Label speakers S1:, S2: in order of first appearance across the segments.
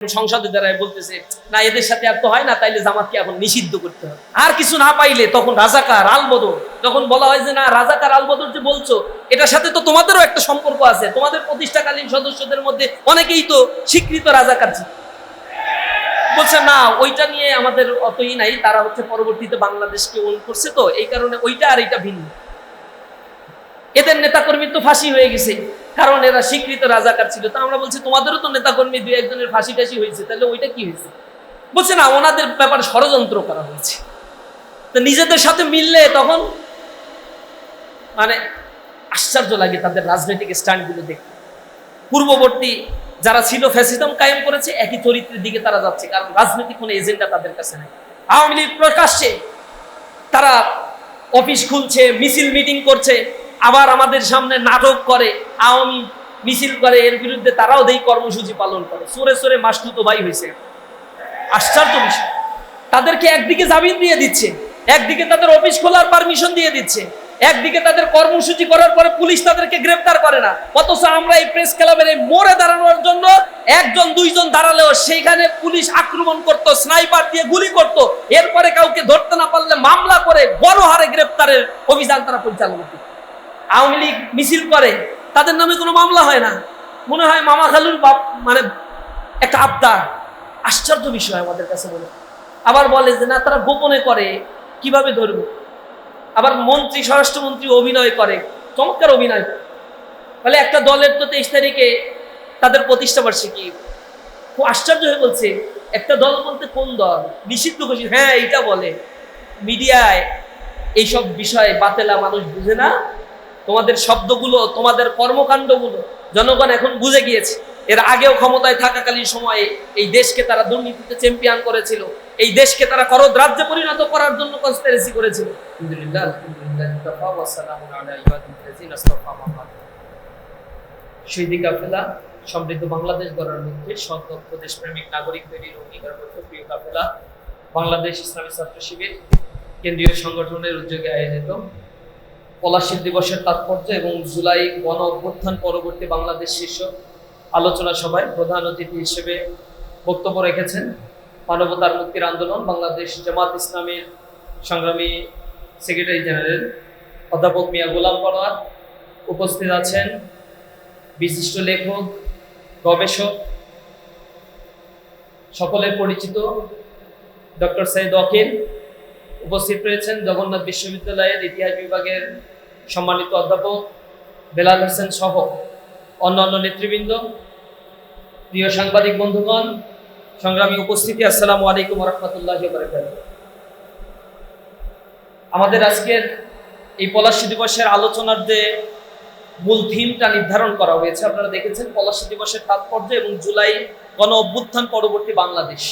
S1: সংসদে দাঁড়ায় বলতেছে না এদের সাথে আর তো হয় না, তাইলে জামাতকে এখন নিষিদ্ধ করতে হবে। আর কিছু না পাইলে তখন রাজাকার আলবদর, যখন বলা হয় যে না রাজাকার আলবদর যে বলছো এটার সাথে তো তোমাদেরও একটা সম্পর্ক আছে, তোমাদের প্রতিষ্ঠাকালীন সদস্যদের মধ্যে অনেকেই তো স্বীকৃত রাজাকার ছিল, বলছে না ওইটা নিয়ে আমাদের অতই নাই, তারা হচ্ছে পরবর্তীতে বাংলাদেশকে ওন করছে, তো এই কারণে ওইটা আর এটা ভিন্ন। এদের নেতাকর্মীর তো ফাঁসি হয়ে গেছে, কারণ এরা স্বীকৃত রাজাকার ছিল। তা আমরা বলছি তোমাদেরও তো নেতাকর্মী দুই একজনের ফাঁসি টাসি হয়েছে, তাহলে ওইটা কি হয়েছে? বলছে না ওনাদের ব্যাপারে ষড়যন্ত্র করা হয়েছে। তো নিজেদের সাথে মিললে তখন মানে আশ্চর্য লাগে তাদের রাজনৈতিক স্ট্যান্ডগুলো দেখতে। পূর্ববর্তী যারা ছিল ফ্যাসিজম কায়েম করেছে, একই চরিত্রের দিকে তারা যাচ্ছে, কারণ রাজনৈতিক কোনো এজেন্ডা তাদের কাছে নেই। আওয়ামী লীগ প্রকাশ্যে তারা অফিস খুলছে, মিছিল মিটিং করছে, আবার আমাদের সামনে নাটক করে, আওয়ামী মিছিল করে, এর বিরুদ্ধে তারাও দেই কর্মসূচি পালন করে। সরে সরে মাসতুতো ভাই হয়েছে। আশ্চর্য বিষয়, তাদেরকে একদিকে জামিন দিয়ে দিচ্ছে, একদিকে তাদের অফিস খোলার পারমিশন দিয়ে দিচ্ছে, একদিকে তাদের কর্মসূচি করার পরে পুলিশ তাদেরকে গ্রেফতার করে না। অথচ আমরা এই প্রেস ক্লাবের এই মোড়ে দাঁড়ানোর জন্য একজন দুইজন দাঁড়ালেও সেইখানে পুলিশ আক্রমণ করত, স্নাইপার দিয়ে গুলি করত, এরপরে কাউকে ধরতে না পারলে মামলা করে বড় হারে গ্রেফতারের অভিযান তারা পরিচালনা করত। আওয়ামী লীগ মিছিল করে, তাদের নামে কোনো মামলা হয় না, মনে হয় মামা খালুর বাপ, মানে একটা আবদার। আশ্চর্য বিষয় আমাদের কাছে বলে। আবার বলে যে না তারা গোপনে করে, কিভাবে ধরবো? আবার মন্ত্রী স্বরাষ্ট্রমন্ত্রী অভিনয় করে, চমৎকার অভিনয় করে। বলে একটা দলের তো 23 তারিখে তাদের প্রতিষ্ঠা বার্ষিকী, খুব আশ্চর্য হয়ে বলছে একটা দল বলতে কোন দল? নিষিদ্ধ ঘোষিত। হ্যাঁ এইটা বলে। মিডিয়ায় এইসব বিষয়ে বাতেলা মানুষ বুঝে না, তোমাদের শব্দগুলো, তোমাদের কর্মকাণ্ডগুলো জনগণ এখন বুঝে গিয়েছে। এর আগেও ক্ষমতায় থাকাকালীন সময়ে এই দেশকে তারা দুর্নীতিতে চ্যাম্পিয়ন করেছিল, এই দেশকে তারা করদ রাজ্যে পরিণত করার জন্য কনস্পিরেসি করেছিল। আলহামদুলিল্লাহ, শহীদি কাফেলা সমৃদ্ধ বাংলাদেশ গড়ার লক্ষ্যে সদক্ষ দেশপ্রেমিক নাগরিক তৈরির অঙ্গীকারবদ্ধ প্রিয় কাফেলা বাংলাদেশ ইসলামী ছাত্র শিবির কেন্দ্রীয় সংগঠনের উদ্যোগে আয়োজিত পলাশী দিবসের তাৎপর্য এবং জুলাই গণ অভ্যুত্থান পরবর্তী বাংলাদেশ শীর্ষ আলোচনা সভায় প্রধান অতিথি হিসেবে বক্তব্য রেখেছেন মানবতার মুক্তির আন্দোলন বাংলাদেশ জামাত ইসলামীর সংগ্রামী সেক্রেটারি জেনারেল অধ্যাপক মিয়া গোলাম পরোয়ার। উপস্থিত আছেন বিশিষ্ট লেখক, গবেষক, সকলের পরিচিত ডক্টর সৈয়দ ওয়াকিল। উপস্থিত রয়েছেন জগন্নাথ বিশ্ববিদ্যালয়ের ইতিহাস বিভাগের সম্মানিত অধ্যাপক বেলাল হোসেন সহ অন্যান্য নেতৃবৃন্দ। প্রিয় সাংবাদিক বন্ধুগণ, সংগ্রামী উপস্থিতি, আসসালামু আলাইকুম ওয়া রাহমাতুল্লাহি ওয়া বারাকাতুহু। আমাদের আজকের এই পলাশী দিবসের আলোচনার যে মূল থিমটা নির্ধারণ করা হয়েছে, আপনারা দেখেছেন পলাশী দিবসের তাৎপর্য এবং জুলাই গণ অভ্যুত্থান পরবর্তী বাংলাদেশ।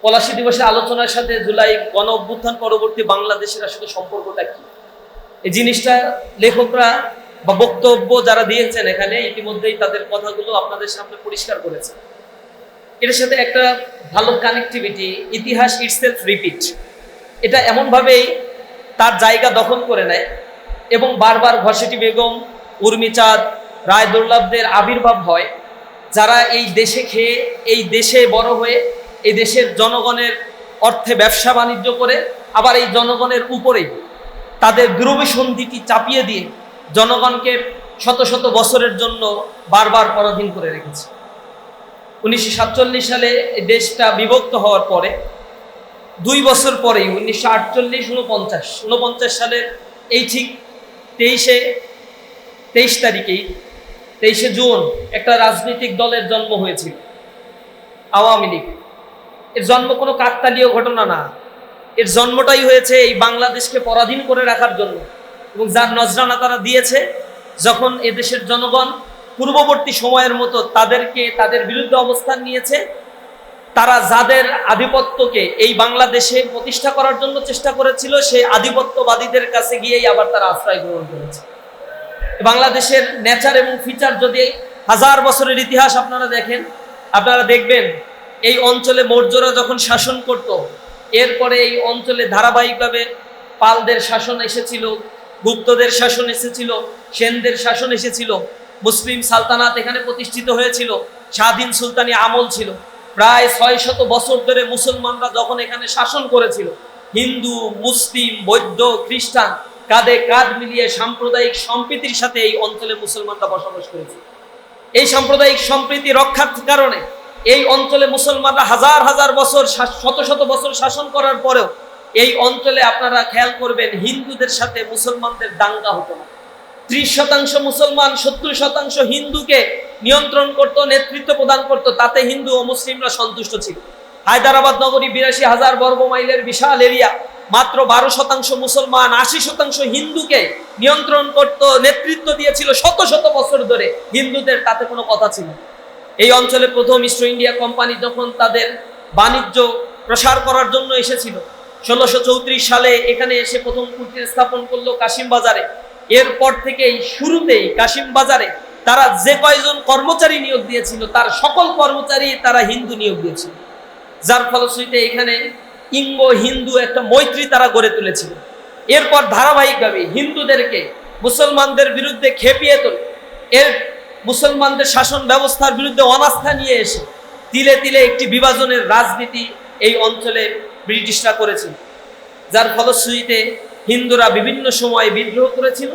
S1: পলাশী দিবসের আলোচনার সাথে জুলাই গণ অভ্যুত্থান পরবর্তী বাংলাদেশের আসলে সম্পর্কটা কি, এই জিনিসটা লেখকরা বা বক্তব্য যারা দিয়েছেন এখানে ইতিমধ্যেই তাদের কথাগুলো আপনাদের সামনে পরিষ্কার করেছে। এটার সাথে একটা ভালো কানেক্টিভিটি, ইতিহাস ইটসেলফ রিপিট, এটা এমনভাবেই তার জায়গা দখল করে নেয় এবং বারবার ঘসেটি বেগম, উর্মিচাঁদ, রায় দুর্লভদের আবির্ভাব হয়, যারা এই দেশে খেয়ে, এই দেশে বড় হয়ে, এই দেশের জনগণের অর্থে ব্যবসা বাণিজ্য করে, আবার এই জনগণের উপরেই তাদের দুরভিসন্ধিটি চাপিয়ে দিয়ে জনগণকে শত শত বছরের জন্য বারবার পরাধীন করে রেখেছে। 1947 সালে এই দেশটা বিভক্ত হওয়ার পরে 2 বছর পরেই 1948-49 সালের এই ঠিক 23 তারিখেই 23শে জুন একটা রাজনৈতিক দলের জন্ম হয়েছিল, আওয়ামী লীগ। এর জন্ম কোনো কাকতালীয় ঘটনা না, এর জন্মটাই হয়েছে এই বাংলাদেশকে পরাধীন করে রাখার জন্য, এবং যার নজরানা তারা দিয়েছে যখন এদেশের জনগণ পূর্ববর্তী সময়ের মতো তাদেরকে তাদের বিরুদ্ধে অবস্থান নিয়েছে, তারা যাদের আধিপত্যকে এই বাংলাদেশে প্রতিষ্ঠা করার জন্য চেষ্টা করেছিল, সেই আধিপত্যবাদীদের কাছে গিয়েই আবার তারা আশ্রয় গ্রহণ করেছে। বাংলাদেশের নেচার এবং ফিচার যদি 1000 বছরের ইতিহাস আপনারা দেখেন, আপনারা দেখবেন এই অঞ্চলে মৌর্যরা যখন শাসন করত, এরপরে এই অঞ্চলে ধারাবাহিকভাবে পালদের শাসন এসেছিল, গুপ্তদের শাসন এসেছিল, সেনদের শাসন এসেছিল, মুসলিম সালতানাত এখানে প্রতিষ্ঠিত হয়েছিল, স্বাধীন সুলতানি আমল ছিল। প্রায় 600 বছর ধরে মুসলমানরা যখন এখানে শাসন করেছিল, হিন্দু, মুসলিম, বৌদ্ধ, খ্রিস্টান কাঁধে কাঁধ মিলিয়ে সাম্প্রদায়িক সম্প্রীতির সাথে এই অঞ্চলে মুসলমানরা বসবাস করেছে। এই সাম্প্রদায়িক সম্প্রীতি রক্ষার কারণে এই অঞ্চলে মুসলমানরা হাজার হাজার বছর, শত শত বছর শাসন করার পরেও এই অঞ্চলে আপনারা খেয়াল করবেন হিন্দুদের সাথে মুসলমানদের দাঙ্গা হতো না। 30% মুসলমান 70% হিন্দুকে নিয়ন্ত্রণ করত, নেতৃত্ব প্রদান করত, তাতে হিন্দু ও মুসলিমরা সন্তুষ্ট ছিল। হায়দ্রাবাদ নগরী 82,000 বর্গ মাইলের বিশাল এরিয়া, মাত্র 12% মুসলমান 80% হিন্দুকে নিয়ন্ত্রণ করত, নেতৃত্ব দিয়েছিল শত শত বছর ধরে। হিন্দুদের তাতে কোনো কথা ছিল না। এই অঞ্চলে প্রথম ইস্ট ইন্ডিয়া কোম্পানি যখন তাদের বাণিজ্য প্রসার করার জন্য এসেছিল, 1634 সালে এখানে এসে প্রথম কুটির স্থাপন করলো কাশিম বাজারে। এরপর থেকেই শুরুতেই কাশিম বাজারে তারা যে কয়জন কর্মচারী নিয়োগ দিয়েছিল তার সকল কর্মচারী তারা হিন্দু নিয়োগ দিয়েছিল, যার ফলশ্রুতিতে এখানে ইঙ্গো হিন্দু একটা মৈত্রী তারা গড়ে তুলেছিল। এরপর ধারাবাহিকভাবে হিন্দুদেরকে মুসলমানদের বিরুদ্ধে খেপিয়ে তোলে, এর মুসলমানদের শাসন ব্যবস্থার বিরুদ্ধে অনাস্থা নিয়ে এসে তিলে তিলে একটি বিভাজনের রাজনীতি এই অঞ্চলে ব্রিটিশরা করেছিল, যার ফলশ্রুতিতে হিন্দুরা বিভিন্ন সময় বিদ্রোহ করেছিল,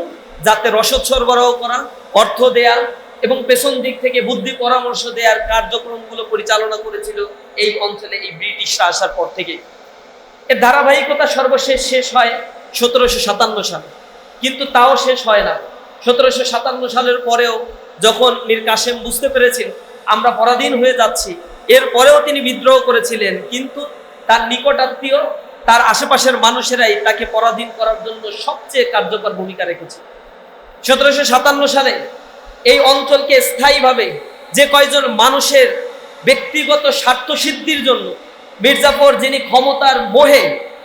S1: যাতে রসদ সরবরাহ করা, অর্থ দেয়া এবং পেছন দিক থেকে বুদ্ধি পরামর্শ দেওয়ার কার্যক্রমগুলো পরিচালনা করেছিল এই অঞ্চলে এই ব্রিটিশরা আসার পর থেকে। এর ধারাবাহিকতা সর্বশেষ শেষ হয় 1757 সালে, কিন্তু তাও শেষ হয় না। 1757 সালের পরেও যখন মীর কাসেম বুঝতে পেরেছেন আমরা পরাধীন হয়ে যাচ্ছি, এরপরেও তিনি বিদ্রোহ করেছিলেন, কিন্তু তার নিকটাত্মীয়, তার আশেপাশের মানুষেরাই তাকে পরাধীন করার জন্য সবচেয়ে কার্যকর ভূমিকা রেখেছে। 1757 সালে এই অঞ্চলকে স্থায়ীভাবে যে কয়জন মানুষের ব্যক্তিগত স্বার্থ সিদ্ধির জন্য মির্জাফর, যিনি ক্ষমতার মোহে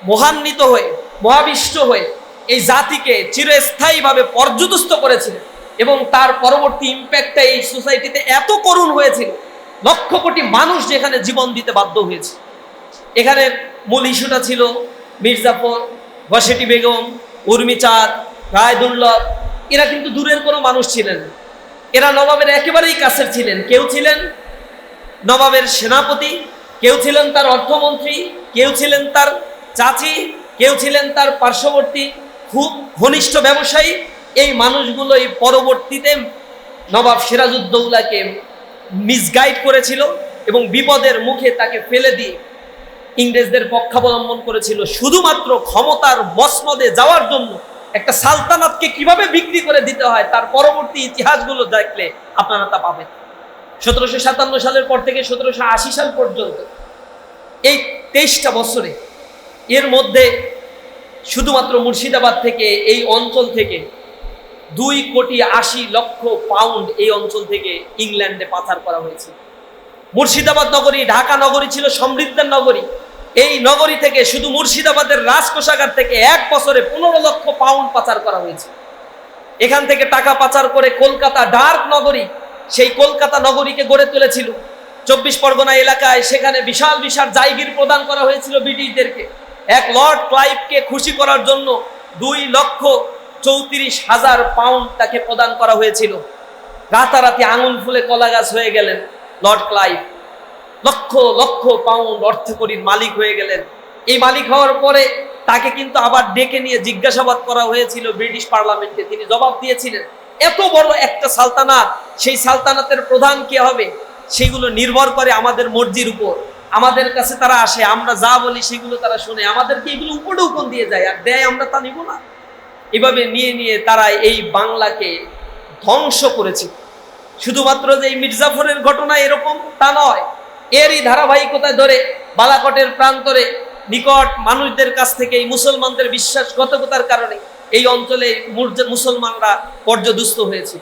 S1: মোহান্বিত হয়ে মহাবিষ্ট হয়ে এই জাতিকে চিরস্থায়ীভাবে পর্যদস্ত করেছিলেন, এবং তার পরবর্তী ইম্প্যাক্টটা এই সোসাইটিতে এত করুণ হয়েছিল, লক্ষ কোটি মানুষ যেখানে জীবন দিতে বাধ্য হয়েছে। এখানে মূল ইস্যুটা ছিল মির্জাফর, ঘসেটি বেগম, উর্মিচাঁদ, রায়দুল্লভ। এরা কিন্তু দূরের কোনো মানুষ ছিলেন, এরা নবাবের একেবারেই কাছের ছিলেন। কেউ ছিলেন নবাবের সেনাপতি, কেউ ছিলেন তার অর্থমন্ত্রী, কেউ ছিলেন তার চাচি, কেউ ছিলেন তার পার্শ্ববর্তী খুব ঘনিষ্ঠ ব্যবসায়ী। এই মানুষগুলোই পরবর্তীতে নবাব সিরাজউদ্দৌলাকে মিসগাইড করেছিল এবং বিপদের মুখে তাকে ফেলে দিয়ে ইংরেজদের পক্ষাবলম্বন করেছিল, শুধুমাত্র ক্ষমতার মসনদে যাওয়ার জন্য। একটা সালতানাতকে কিভাবে বিক্রি করে দিতে হয় তার পরবর্তী ইতিহাসগুলো দেখলে আপনারা তা পাবেন। 1757 সালের পর থেকে 1780 সাল পর্যন্ত এই 23টা বছরে এর মধ্যে শুধুমাত্র মুর্শিদাবাদ থেকে, এই অঞ্চল থেকে 2,80,00,000 পাউন্ড এই অঞ্চল থেকে ইংল্যান্ডে পাচার করা হয়েছে। মুর্শিদাবাদ নগরী, ঢাকা নগরী ছিল সমৃদ্ধের নগরী। এই নগরী থেকে শুধু মুর্শিদাবাদের রাজকোষাগার থেকে এক বছরে 15 লক্ষ পাউন্ড পাচার করা হয়েছে। এখান থেকে টাকা পাচার করে কলকাতা, ডার্ক নগরী, সেই কলকাতা নগরীকে গড়ে তুলেছিল। 24 পরগনা এলাকায় সেখানে বিশাল বিশাল জায়গির প্রদান করা হয়েছিল ব্রিটিশদেরকে। এক লর্ড ক্লাইভকে খুশি করার জন্য 2,34,000 পাউন্ড তাকে প্রদান করা হয়েছিল। রাতারাতি আঙুল ফুলে কলা গাছ হয়ে গেলেন Lord Clive, lakh lakh pound অর্থকরীর মালিক হয়ে গেলেন। এই মালিক হওয়ার পরে তাকে কিন্তু আবার ডেকে নিয়ে জিজ্ঞাসাবাদ করা হয়েছিল ব্রিটিশ পার্লামেন্টে। তিনি জবাব দিয়েছিলেন, এত বড় একটা সালতানাত, সেই সালতানাতের প্রধান কে হবে সেগুলো নির্ভর করে আমাদের মর্জির উপর। আমাদের কাছে তারা আসে, আমরা যা বলি সেগুলো তারা শুনে, আমাদেরকে এগুলো উপরে উপর দিয়ে যায়, আর দেয় আমরা তা নিব না। এভাবে নিয়ে নিয়ে তারা এই বাংলাকে ধ্বংস করেছে। শুধুমাত্র যে এই মির্জাফরের ঘটনা এরকম তা নয়, এরই ধারাবাহিকতা ধরে বালাকটের প্রান্তরে নিকট মানুষদের কাছ থেকে এই মুসলমানদের বিশ্বাসঘাতকতার কারণে এই অঞ্চলে মুসলমানরা পর্যদুস্ত হয়েছিল।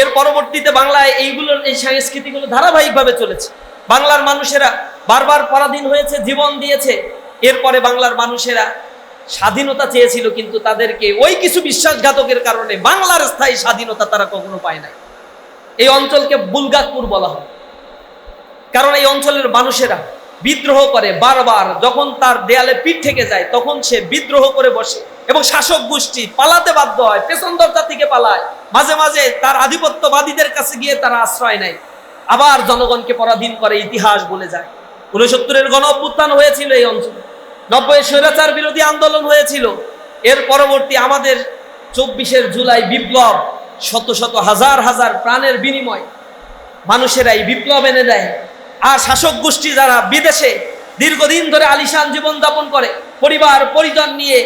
S1: এর পরবর্তীতে বাংলায় এইগুলোর এই সংস্কৃতিগুলো ধারাবাহিকভাবে চলেছে। বাংলার মানুষেরা বারবার পরাধীন হয়েছে, জীবন দিয়েছে। এরপরে বাংলার মানুষেরা স্বাধীনতা চেয়েছিল, কিন্তু তাদেরকে ওই কিছু বিশ্বাসঘাতকের কারণে বাংলার স্থায়ী স্বাধীনতা তারা কখনো পায় নাই। এই অঞ্চলকে বুলগাকপুর বলা হয়, কারণ এই অঞ্চলের মানুষেরা বিদ্রোহ করে বারবার। যখন তার দেয়ালে পিঠ থেকে যায় তখন সে বিদ্রোহ করে বসে এবং শাসক গোষ্ঠী পালাতে বাধ্য হয়, পেছন দরজা থেকে পালায়। মাঝে মাঝে তার আধিপত্যবাদীদের কাছে গিয়ে তারা আশ্রয় নেয়, আবার জনগণকে পরাধীন করে, ইতিহাস বলে যায়। 69-এর গণ অভ্যুত্থান হয়েছিল এই অঞ্চলে, 90-এর স্বৈরাচার বিরোধী আন্দোলন হয়েছিল, এর পরবর্তী আমাদের 24-এর জুলাই বিপ্লব, শত শত হাজার হাজার প্রাণের বিনিময় মানুষেরা এই বিপ্লব এনে দেয়। আর শাসক গোষ্ঠী যারা বিদেশে দীর্ঘদিন ধরে আলিশান জীবন যাপন করে, পরিবার পরিজন নিয়ে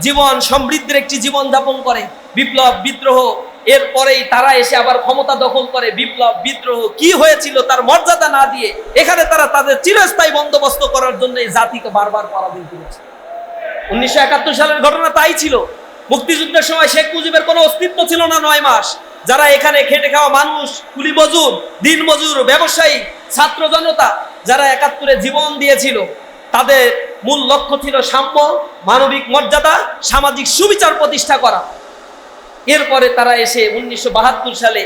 S1: জীবন সমৃদ্ধের একটি জীবন যাপন করে, বিপ্লব বিদ্রোহ এরপরেই তারা এসে আবার ক্ষমতা দখল করে। বিপ্লব বিদ্রোহ কি হয়েছিল তার মর্যাদা না দিয়ে এখানে তারা তাদের চিরস্থায়ী বন্দোবস্ত করার জন্য এই জাতিকে বারবার পরাধীন করেছে। 1971 সালের ঘটনা তাই ছিল। মুক্তিযুদ্ধের সময় শেখ মুজিবের কোনো অস্তিত্ব ছিল না 9 মাস। যারা এখানে খেটে খাওয়া মানুষ, কুলি মজুর, দিন মজুর, ব্যবসায়ী, ছাত্র জনতা, যারা 71-এ জীবন দিয়েছিল, তাদের মূল লক্ষ্য ছিল সাম্য, মানবিক মর্যাদা, সামাজিক সুবিচার প্রতিষ্ঠা করা। এরপরে তারা এসে 1972 সালে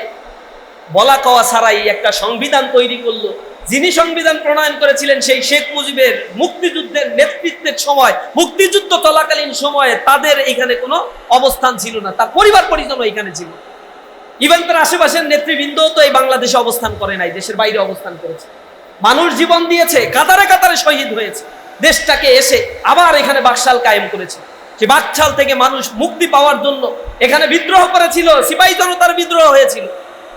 S1: বলা কওয়া ছাড়াই একটা সংবিধান তৈরি করলো। যিনি সংবিধান প্রণয়ন করেছিলেন সেই শেখ মুজিবের মুক্তিযুদ্ধের নেতৃত্বের সময়, মুক্তিযুদ্ধ চলাকালীন সময়ে তাদের এখানে কোনো অবস্থান ছিল না, তার পরিবার পরিজন এখানে ছিল। ইভেন তার আশেপাশের নেতৃবৃন্দ তো এই বাংলাদেশে অবস্থান করে নাই, দেশের বাইরে অবস্থান করেছে। মানুষ জীবন দিয়েছে, কাতারে কাতারে শহীদ হয়েছে, দেশটাকে এসে আবার এখানে বাকশাল কায়েম করেছে। সে বাকশাল থেকে মানুষ মুক্তি পাওয়ার জন্য এখানে বিদ্রোহ করেছিল, সিপাহী জনতার বিদ্রোহ হয়েছিল।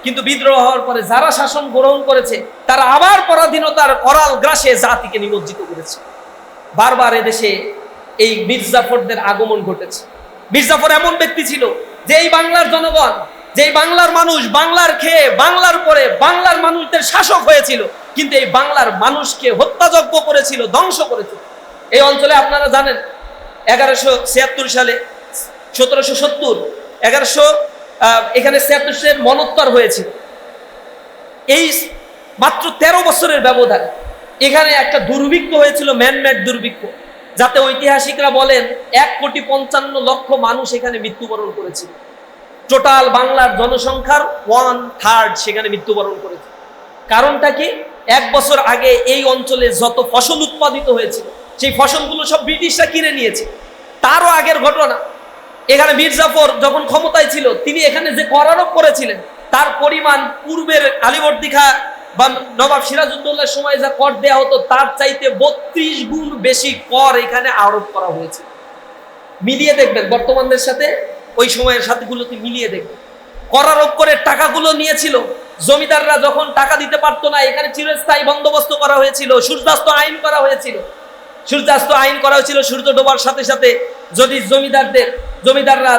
S1: কিন্তু বিদ্রোহ হওয়ার পরে যারা শাসন গ্রহণ করেছে তারা আবার পরাধীনতার করাল গ্রাসে জাতিকে নিমজ্জিত করেছে। বারবার এদেশে এই মির্জাফরদের আগমন ঘটেছে। মির্জাফর এমন ব্যক্তি ছিল যে এই বাংলার জনগণ, যে বাংলার মানুষ, বাংলার খেয়ে বাংলার পরে বাংলার মানুষদের শাসক হয়েছিল, কিন্তু এই বাংলার মানুষকে হত্যাযজ্ঞ করেছিল, ধ্বংস করেছিল। এই অঞ্চলে আপনারা জানেন 1176 সালে 1770 এখানে 76-এর মনোত্তর হয়েছিল। এই মাত্র 13 বছরের ব্যবধান এখানে একটা দুর্ভিক্ষ হয়েছিল, ম্যানমেড দুর্ভিক্ষ, যাতে ঐতিহাসিকরা বলেন 1,55,00,000 মানুষ এখানে মৃত্যুবরণ করেছিল। টোটাল বাংলার জনসংখ্যার 1/3 সেখানে মৃত্যুবরণ করেছে। কারণটা কি? 1 বছর আগে এই অঞ্চলে যত ফসল উৎপাদিত হয়েছিল সেই ফসলগুলো সব ব্রিটিশরা কিনে নিয়েছে। তারও আগের ঘটনা, এখানে মির্জাফর যখন ক্ষমতায় ছিল তিনি এখানে যে কর আরোপ করেছিলেন তার পরিমাণ পূর্বের আলীবর্দী খাঁ বা নবাব সিরাজউদ্দৌলার সময় যা কর দেওয়া হতো তার চাইতে 32 গুণ বেশি কর এখানে আরোপ করা হয়েছে। মিলিয়ে দেখবেন বর্তমানের সাথে ওই সময়ের সাথেগুলোকে মিলিয়ে দেখবেন। কর আরোপ করে টাকাগুলো নিয়েছিল। জমিদাররা যখন টাকা দিতে পারতো না এখানে চিরস্থায়ী বন্দোবস্ত করা হয়েছিল, সূর্যাস্ত আইন করা হয়েছিল। সূর্য ডোবার সাথে সাথে যদি জমিদাররা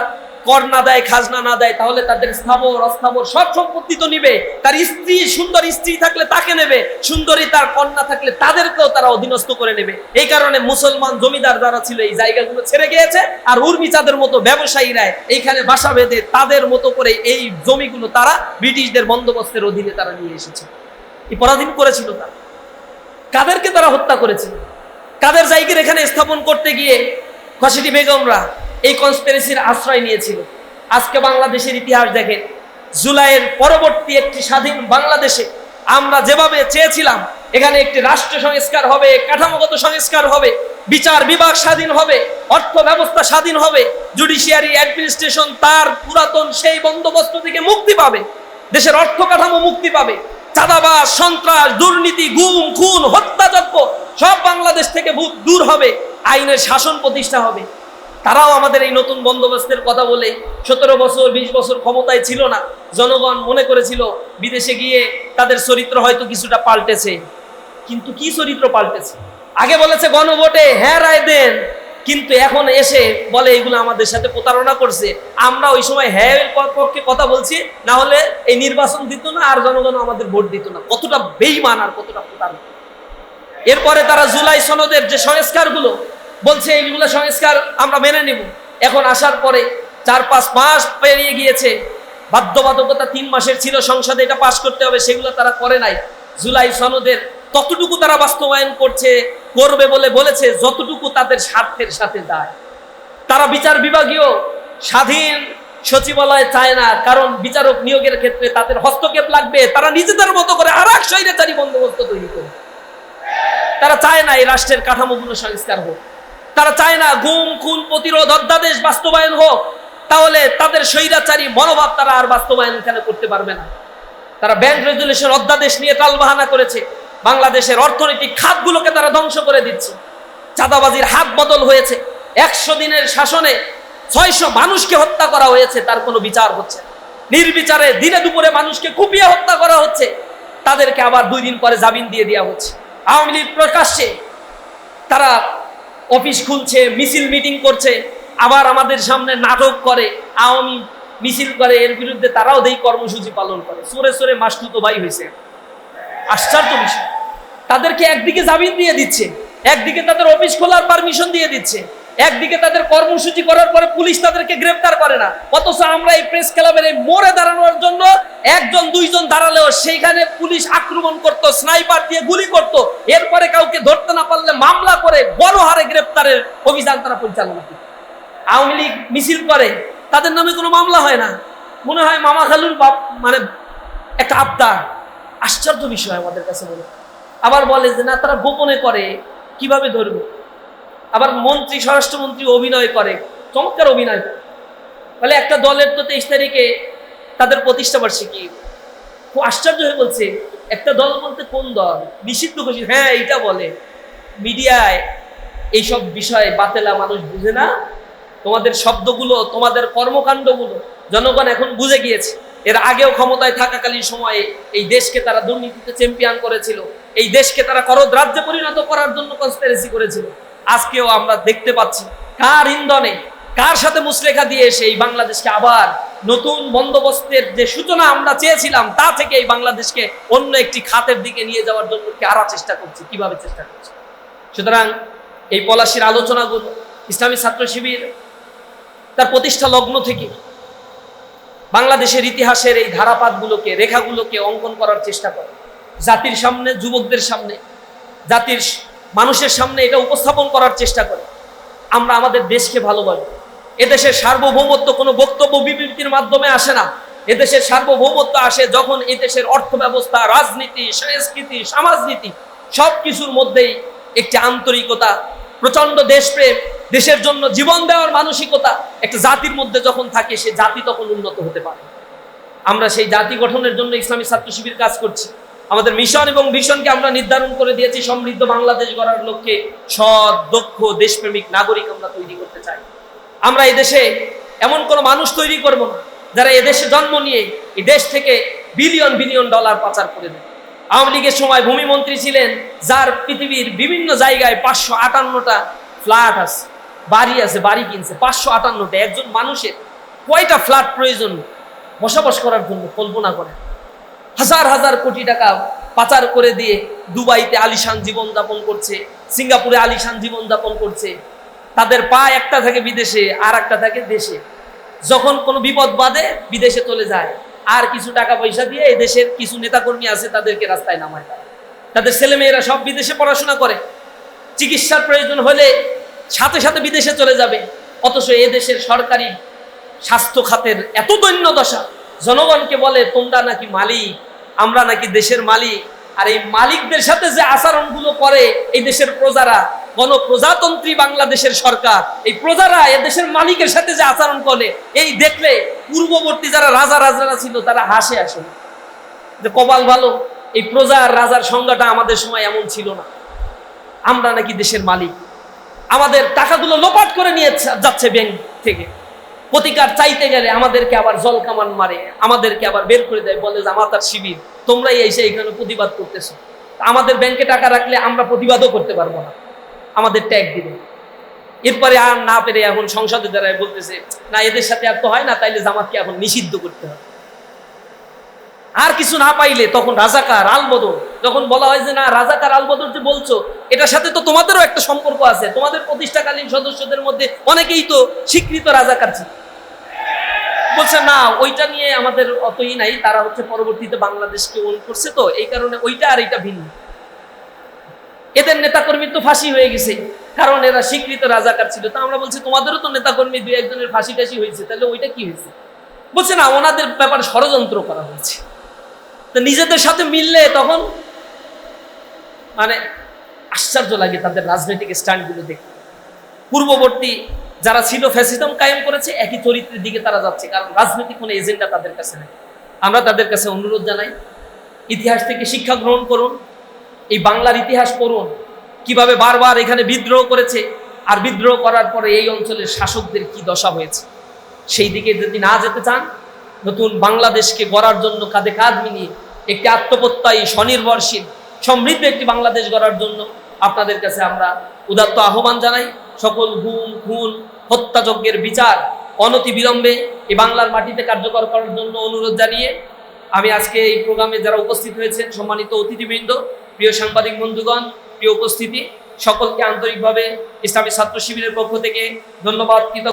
S1: কর না দেয়, খাজনা না দেয়, তাহলে তাদের স্থাবর অস্থাবর সব সম্পত্তি তো নিবে। তার স্ত্রী, সুন্দর স্ত্রী থাকলে তাকে নেবে, সুন্দরী তার কন্যা থাকলে তাদেরকেও তারা অধীনস্থ করে নেবে। এই কারণে মুসলমান জমিদার যারা ছিল এই জায়গাগুলো ছেড়ে গিয়েছে, আর উর্মিচাঁদের মতো ব্যবসায়ীরা এইখানে বাসা বেঁধে তাদের মতো করে এই জমিগুলো তারা ব্রিটিশদের বন্দোবস্তের অধীনে তারা নিয়ে এসেছে। এই পরাধীন করেছিল তারা। কাদেরকে তারা হত্যা করেছিল? কাদের জায়গার এখানে স্থাপন করতে গিয়ে খসিটি বেগমরা এই কনস্পিরেসির আশ্রয় নিয়েছিল। আজকে বাংলাদেশের ইতিহাস দেখেন, জুলাইয়ের পরবর্তী একটি স্বাধীন বাংলাদেশে আমরা যেভাবে চেয়েছিলাম এখানে একটি রাষ্ট্র সংস্কার হবে, কাঠামোগত সংস্কার হবে, বিচার বিভাগ স্বাধীন হবে, অর্থ ব্যবস্থা স্বাধীন হবে, জুডিশিয়ারি অ্যাডমিনিস্ট্রেশন তার পুরাতন সেই বন্দোবস্ত থেকে মুক্তি পাবে, দেশের অর্থ কাঠামো মুক্তি পাবে, চাঁদাবাজ, সন্ত্রাস, দুর্নীতি, গুম, খুন, হত্যাযজ্ঞ সব বাংলাদেশ থেকে দূর হবে, আইনের শাসন প্রতিষ্ঠা হবে। তারাও আমাদের এই নতুন বন্দোবস্তের কথা বলে 17 বছর 20 বছর ক্ষমতায় ছিল না। জনগণ মনে করেছিল বিদেশে গিয়ে তাদের চরিত্র হয়তো কিছুটা পাল্টেছে, কিন্তু কি চরিত্র পাল্টেছে? আগে বলেছে গণভোটে হ্যাঁ রায় দেন, কিন্তু এখন এসে বলে এগুলো আমাদের সাথে প্রতারণা করছে। আমরা ওই সময় হ্যাঁ পক্ষে কথা বলছি, না হলে এই নির্বাচন দিত না আর জনগণ আমাদের ভোট দিত না। কতটা বেঈমান আর কতটা প্রতারণা। এরপরে তারা জুলাই সনদের যে সংস্কারগুলো বলছে এইগুলো সংস্কার আমরা মেনে নেব, এখন আসার পরে 4-5 মাস পেরিয়ে গিয়েছে, বাধ্যবাধকতা 3 মাসের ছিল সংসদে এটা পাস করতে হবে, সেগুলো তারা করে নাই। জুলাই সনদের ততটুকু তারা বাস্তবায়ন করবে বলে বলেছে যতটুকু তাদের স্বার্থের সাথে যায়। তারা বিচার বিভাগীয় স্বাধীন সচিবালয় চায় না, কারণ বিচারক নিয়োগের ক্ষেত্রে তাদের হস্তক্ষেপ লাগবে। তারা নিজেদের মতো করে আর এক স্বৈরাচারী বন্দোবস্ত তৈরি করে। তারা চায় না এই রাষ্ট্রের কাঠামোগুলো সংস্কার হোক, তারা চায় না গুম খুন প্রতিরোধ অধ্যাদেশ বাস্তবায়ন হোক, তাহলে তাদের স্বৈরাচারী মনোভাব তারা আর বাস্তবায়ন এখানে করতে পারবে না। তারা ব্যাংক রেজুলেশন অধ্যাদেশ নিয়ে টালবাহানা করেছে, বাংলাদেশের অর্থনৈতিক খাতগুলোকে তারা ধ্বংস করে দিচ্ছে। চাঁদাবাজির হাত বদল হয়েছে। 100 দিনের শাসনে 600 মানুষকে হত্যা করা হয়েছে, তার কোনো বিচার হচ্ছে না। নির্বিচারে দিনে দুপুরে মানুষকে কুপিয়ে হত্যা করা হচ্ছে, তাদেরকে আবার 2 দিন পরে জামিন দিয়ে দেওয়া হচ্ছে। আওয়ামী লীগ প্রকাশ্যে তারা অফিস খুলছে, মিছিল মিটিং করছে, আবার আমাদের সামনে নাটক করে, আওয়ামী মিছিল করে, এর বিরুদ্ধে তারাও দেই কর্মসূচি পালন করে। সরে সরে মাসতুতো ভাই হয়েছে। আশ্চর্য বিষয়, তাদেরকে একদিকে জামিন দিয়ে দিচ্ছে, একদিকে তাদের অফিস খোলার পারমিশন দিয়ে দিচ্ছে, একদিকে তাদের কর্মসূচি করার পরে পুলিশ তাদেরকে গ্রেফতার করে না। অথচ আমরা এই প্রেস ক্লাবের এই মোড়ে দাঁড়ানোর জন্য 1-2 জন দাঁড়ালেও সেইখানে পুলিশ আক্রমণ করত, স্নাইপার দিয়ে গুলি করত, এরপরে কাউকে ধরতে না পারলে মামলা করে বড় হারে গ্রেফতারের অভিযান তারা পরিচালনা করে। আওয়ামী লীগ মিছিল করে, তাদের নামে কোনো মামলা হয় না, মনে হয় মামা খালুর বাপ, মানে একটা আবদার। আশ্চর্য বিষয় আমাদের কাছে বলে। আবার বলে যে না, তারা গোপনে করে, কিভাবে ধরবো? আবার মন্ত্রী, স্বরাষ্ট্রমন্ত্রী অভিনয় করে, চমৎকার অভিনয় করে। বলে একটা দলের তো 23 তারিখে তাদের প্রতিষ্ঠা বার্ষিকী। খুব আশ্চর্য হয়ে বলছে, একটা দল বলতে কোন দল? নিষিদ্ধ ঘোষিত। হ্যাঁ, এইটা বলে। মিডিয়ায় এইসব বিষয় বাতেলা মানুষ বুঝে না। তোমাদের শব্দগুলো, তোমাদের কর্মকাণ্ডগুলো জনগণ এখন বুঝে গিয়েছে। এর আগেও ক্ষমতায় থাকাকালীন সময়ে এই দেশকে তারা দুর্নীতিতে চ্যাম্পিয়ন করেছিল, এই দেশকে তারা করদ রাজ্যে পরিণত করার জন্য কনস্পিরেসি করেছিল। আজকেও আমরা দেখতে পাচ্ছি কার ইন্ধনে, কার সাথে মুসলেখা দিয়ে এসে এই বাংলাদেশকে আবার নতুন বন্দোবস্তের যে সূচনা আমরা চেয়েছিলাম, তা থেকে এই বাংলাদেশকে অন্য একটি খাতের দিকে নিয়ে যাওয়ার জন্য কারা চেষ্টা করছে, কিভাবে চেষ্টা করছে। সুতরাং এই পলাশীর আলোচনাগুলো ইসলামী ছাত্র শিবির তার প্রতিষ্ঠা লগ্ন থেকে বাংলাদেশের ইতিহাসের এই ধারাপাতগুলোকে, রেখাগুলোকে অঙ্কন করার চেষ্টা করে, জাতির সামনে, যুবকদের সামনে, জাতির মানুষের সামনে এটা উপস্থাপন করার চেষ্টা করে। আমরা আমাদের দেশকে ভালোবাসি। এদেশের সার্বভৌমত্ব কোনো বক্তব্য বিবৃতির মাধ্যমে আসে না। এদেশের সার্বভৌমত্ব আসে যখন এই দেশের অর্থ ব্যবস্থা, রাজনীতি, সংস্কৃতি, সমাজনীতি সব কিছুর মধ্যেই একটি আন্তরিকতা, প্রচন্ড দেশপ্রেম, দেশের জন্য জীবন দেওয়ার মানসিকতা একটা জাতির মধ্যে যখন থাকে, সে জাতি তখন উন্নত হতে পারে। আমরা সেই জাতি গঠনের জন্য ইসলামী ছাত্র শিবির কাজ করছি। আমাদের মিশন এবং ভিশনকে আমরা নির্ধারণ করে দিয়েছি, সমৃদ্ধ বাংলাদেশ গড়ার লক্ষ্যে সৎ, দক্ষ, দেশপ্রেমিক নাগরিক আমরা তৈরি করতে চাই। আমরা এই দেশে এমন কোনো মানুষ তৈরি করব না যারা এদেশে জন্ম নিয়ে এই দেশ থেকে বিলিয়ন বিলিয়ন ডলার পাচার করে দেয়। আওয়ামী লীগের সময় ভূমিমন্ত্রী ছিলেন, যার পৃথিবীর বিভিন্ন জায়গায় 558টা ফ্ল্যাট আছে, বাড়ি আছে, বাড়ি কিনছে 558টা। একজন মানুষের কয়টা ফ্ল্যাট প্রয়োজন বসবাস করার জন্য কল্পনা করে। হাজার হাজার কোটি টাকা পাচার করে দিয়ে দুবাইতে আলিশান জীবনযাপন করছে, সিঙ্গাপুরে আলিশান জীবনযাপন করছে। তাদের পা একটা থাকে বিদেশে, আর একটা থাকে দেশে। যখন কোনো বিপদ বাধে বিদেশে চলে যায়, আর কিছু টাকা পয়সা দিয়ে এই দেশের কিছু নেতাকর্মী আছে তাদেরকে রাস্তায় নামায়। তাদের ছেলেমেয়েরা সব বিদেশে পড়াশোনা করে, চিকিৎসার প্রয়োজন হলে সাথে সাথে বিদেশে চলে যাবে। অথচ এ দেশের সরকারি স্বাস্থ্য খাতের এত দৈন্য দশা, জনগণকে বলে তোমরা নাকি মালিক, আমরা নাকি দেশের মালিক। আর এই মালিকদের সাথে যে আচরণগুলো করে এই দেশের প্রজারা, গণপ্রজাতন্ত্রী বাংলাদেশের সরকার, এই প্রজারা এ দেশের মালিকের সাথে যে আচরণ করে, এই দেখলে পূর্ববর্তী যারা রাজা রাজারা ছিল তারা হাসে আসে যে কপাল ভালো, এই প্রজা আর রাজার সংজ্ঞাটা আমাদের সময় এমন ছিল না। আমরা নাকি দেশের মালিক, আমাদের টাকাগুলো লোপাট করে নিয়ে যাচ্ছে ব্যাংক থেকে। প্রতিকার চাইতে গেলে আমাদেরকে আবার জল কামান মারে, আমাদেরকে আবার বের করে দেয়, বলে জামাতার শিবির, তোমরাই এসে এখানে প্রতিবাদ করতেছো। আমাদের ব্যাংকে টাকা রাখলে আমরা প্রতিবাদও করতে পারবো না, আমাদের ট্যাগ দিবে। এরপরে আর না পেরে এখন সংসদে যারা বলতেছে না, এদের সাথে আর তো হয় না, তাইলে জামাতকে এখন নিষিদ্ধ করতে হবে। আর কিছু না পাইলে তখন রাজাকার, আলবদর। যখন বলা হয় যে না, রাজাকার আলবদর যে বলছো, এটার সাথে তো তোমাদেরও একটা সম্পর্ক আছে, তোমাদের প্রতিষ্ঠাকালীন সদস্যদের মধ্যে অনেকেই তো স্বীকৃত রাজাকার ছিল। বলছে না, ওইটা নিয়ে আমাদের অতই নাই, তারা হচ্ছে পরবর্তীতে বাংলাদেশকে ওন করছে, তো এই কারণে ওইটা আর এটা ভিন্ন। এদের নেতাকর্মীর তো ফাঁসি হয়ে গেছে, কারণ এরা স্বীকৃত রাজাকার ছিল। তা আমরা বলছি তোমাদেরও তো নেতাকর্মী 2-1 জনের ফাঁসি টাসি হয়েছে, তাহলে ওইটা কি হয়েছে? বলছে না, ওনাদের ব্যাপারে ষড়যন্ত্র করা হয়েছে। তো নিজেদের সাথে মিললে তখন মানে আশ্চর্য লাগে তাদের রাজনৈতিক স্ট্যান্ডগুলো দেখতে। পূর্ববর্তী যারা ছিল ফ্যাসিজম কায়েম করেছে, একই চরিত্রের দিকে তারা যাচ্ছে, কারণ রাজনৈতিক কোনো এজেন্ডা তাদের কাছে নেই। আমরা তাদের কাছে অনুরোধ জানাই, ইতিহাস থেকে শিক্ষা গ্রহণ করুন, এই বাংলার ইতিহাস পড়ুন, কিভাবে বারবার এখানে বিদ্রোহ করেছে, আর বিদ্রোহ করার পরে এই অঞ্চলের শাসকদের কি দশা হয়েছে। সেই দিকে যদি না যেতে চান, নতুন বাংলাদেশকে গড়ার জন্য কাঁধে কাঁধ মিলিয়ে একটি আত্মপ্রত্যয়ী, স্বনির্ভরশীল, সমৃদ্ধ একটি বাংলাদেশ গড়ার জন্য আপনাদের কাছে আমরা উদাত্ত আহ্বান জানাই। সকল গুম, খুন, হত্যাযজ্ঞের বিচার অনতি বিলম্বে এই বাংলার মাটিতে কার্যকর করার জন্য অনুরোধ জানিয়ে আমি আজকে এই প্রোগ্রামে যারা উপস্থিত হয়েছেন, সম্মানিত অতিথিবৃন্দ, প্রিয় সাংবাদিক বন্ধুগণ, প্রিয় উপস্থিতি, সকলকে আন্তরিকভাবে ইসলামী ছাত্র শিবিরের পক্ষ থেকে ধন্যবাদ, কৃতজ্ঞতা